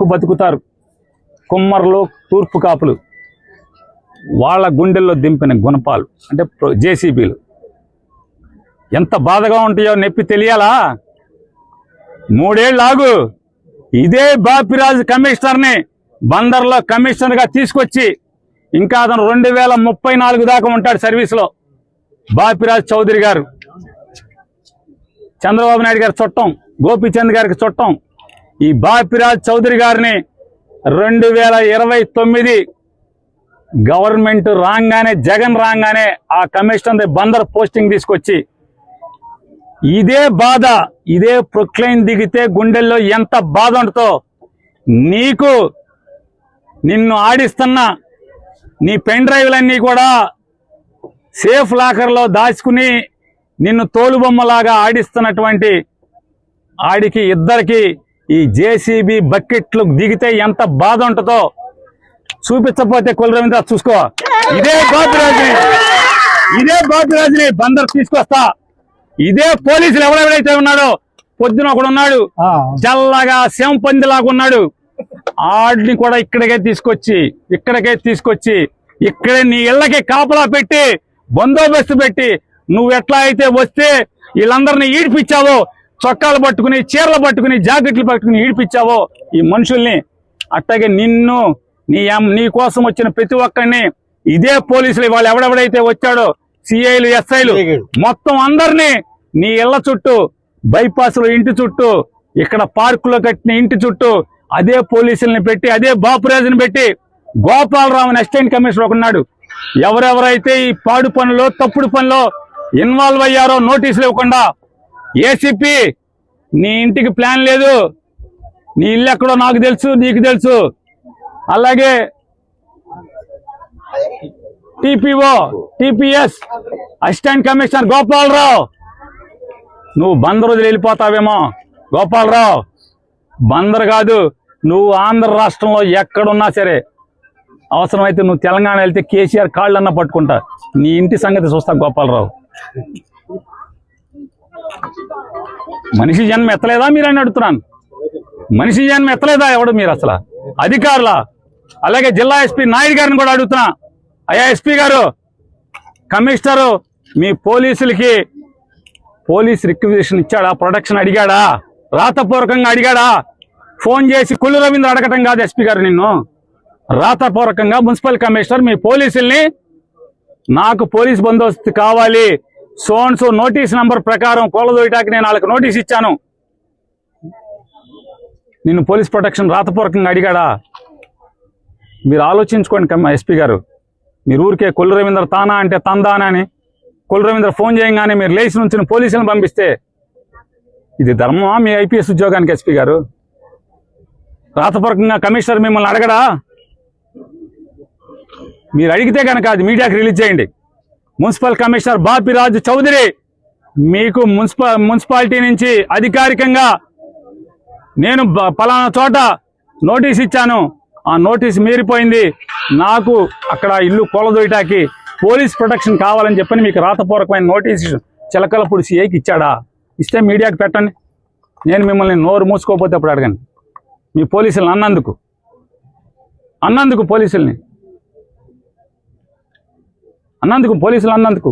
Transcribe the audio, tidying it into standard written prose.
బతుకుతారు. కుమ్మర్లు, తూర్పు కాపులు, వాళ్ళ గుండెల్లో దింపిన గుణపాలు అంటే జేసీబీలు ఎంత బాధగా ఉంటాయో నొప్పి తెలియాలా? 3 ఏళ్ళు ఆగు. ఇదే బాపిరాజు కమిషనర్ని బందర్లో కమిషనర్గా తీసుకొచ్చి ఇంకా అతను 2034 దాకా ఉంటాడు సర్వీస్లో. బాపిరాజు చౌదరి గారు చంద్రబాబు నాయుడు గారి చుట్టం, గోపీచంద్ గారికి చుట్టం. ఈ బాపిరాజు చౌదరి గారిని 2029 గవర్నమెంట్ రాగానే, జగన్ రాగానే ఆ కమిషనర్ బందర్ పోస్టింగ్ తీసుకొచ్చి ఇదే బాధ, ఇదే ప్రొక్లైన్ దిగితే గుండెల్లో ఎంత బాధ ఉంటుందో నీకు. నిన్ను ఆడిస్తున్న నీ పెన్ డ్రైవ్లన్నీ కూడా సేఫ్ లాకర్లో దాచుకుని నిన్ను తోలుబొమ్మలాగా ఆడిస్తున్నటువంటి ఆడికి ఇద్దరికి ఈ జేసీబీ బకెట్లు దిగితే ఎంత బాధ ఉంటుందో చూపించకపోతే కులరవీంద్ర చూసుకో. ఇదే బాపిరాజుని బందర్ తీసుకొస్తా. ఇదే పోలీసులు ఎవరెవరైతే ఉన్నాడో, పొద్దున ఒకడు ఉన్నాడు జల్లగా శంపందిలాగా ఉన్నాడు, ఆడిని కూడా ఇక్కడికే తీసుకొచ్చి ఇక్కడే నీ ఇళ్ళకి కాపలా పెట్టి బందోబస్తు పెట్టి నువ్వు ఎట్లా అయితే వస్తే వీళ్ళందరినీ ఈడిపించావో, చొక్కాలు పట్టుకుని, చీరలు పట్టుకుని, జాకెట్లు పట్టుకుని ఈడిపించావో ఈ మనుషుల్ని, అట్లాగే నిన్ను నీ కోసం వచ్చిన ప్రతి ఒక్కరిని ఇదే పోలీసులు వాళ్ళు ఎవడెవడైతే వచ్చాడో సిఐలు, ఎస్ఐలు మొత్తం అందరినీ నీ ఇళ్ల చుట్టూ, బైపాస్ లో ఇంటి చుట్టూ, ఇక్కడ పార్కులో కట్టిన ఇంటి చుట్టూ అదే పోలీసుల్ని పెట్టి, అదే బాపురాజుని పెట్టి, గోపాలరావుని అసిస్టెంట్ కమిషనర్ ఒకన్నాడు, ఎవరెవరైతే ఈ పాడు పనులు, తప్పుడు పనులు ఇన్వాల్వ్ అయ్యారో నోటీసులు ఇవ్వకుండా, ఏసీపీ నీ ఇంటికి ప్లాన్ లేదు, నీ ఇల్లు ఎక్కడో నాకు తెలుసు, నీకు తెలుసు, అలాగే TPO, TPS assistant commissioner Gopalarao, నువ్వు బందర్ వదిలి వెళ్ళిపోతావేమో. గోపాలరావు, బందర్ కాదు, నువ్వు ఆంధ్ర రాష్ట్రంలో ఎక్కడున్నా సరే, అవసరమైతే నువ్వు తెలంగాణ వెళ్తే కేసీఆర్ కాళ్ళన్నా పట్టుకుంటా. నీ ఇంటి సంగతి చూస్తా గోపాలరావు. మనిషి జన్మ ఎత్తలేదా మీరని అడుగుతున్నాను. మనిషి జన్మ ఎత్తలేదా ఎవడు మీరు అసలు? అధికారుల, అలాగే జిల్లా ఎస్పీ నాయుడు గారిని కూడా అడుగుతున్నా, అయ్యా ఎస్పీ గారు, కమిషనరు మీ పోలీసులకి పోలీస్ రిక్వెజిషన్ ఇచ్చాడా? ప్రొటెక్షన్ అడిగాడా? రాతపూర్వకంగా అడిగాడా? ఫోన్ చేసి కుల్లు రవీంద్ర అడగటం కాదు ఎస్పీ గారు, నిన్ను రాతపూర్వకంగా మున్సిపల్ కమిషనర్ మీ పోలీసుల్ని, నాకు పోలీస్ బందోబస్తు కావాలి, సోన్సో నోటీస్ నంబర్ ప్రకారం కోలదోయటానికి నేను వాళ్ళకి నోటీస్ ఇచ్చాను, నిన్ను పోలీస్ ప్రొటెక్షన్ రాతపూర్వకంగా అడిగాడా? మీరు ఆలోచించుకోండి ఎస్పీ గారు. మీరు ఊరికే కుల్లు రవీంద్ర తానా అంటే తందానా అని కుల్లు రవీంద్ర ఫోన్ చేయగానే మీరు లేచి నుంచి పోలీసులను పంపిస్తే ఇది ధర్మమా మీ ఐపీఎస్ ఉద్యోగానికి? ఎస్పీ గారు, రాతపూర్వకంగా కమిషనర్ మిమ్మల్ని అడగడా? మీరు అడిగితే కనుక అది మీడియాకి రిలీజ్ చేయండి. మున్సిపల్ కమిషనర్ బాపిరాజు చౌదరి మీకు మున్సిపాలిటీ నుంచి అధికారికంగా నేను పలానా చోట నోటీస్ ఇచ్చాను, ఆ నోటీస్ మీరిపోయింది, నాకు అక్కడ ఇల్లు కూలదోయటానికి పోలీస్ ప్రొటెక్షన్ కావాలని చెప్పని మీకు రాతపూర్వకమైన నోటీస్ చిలకలపూడి సిఐకి ఇచ్చాడా? ఇస్తే మీడియాకి పెట్టండి. నేను మిమ్మల్ని నోరు మూసుకోకపోతే అప్పుడు అడగండి. మీ పోలీసులను అన్నందుకు పోలీసులు అన్నందుకు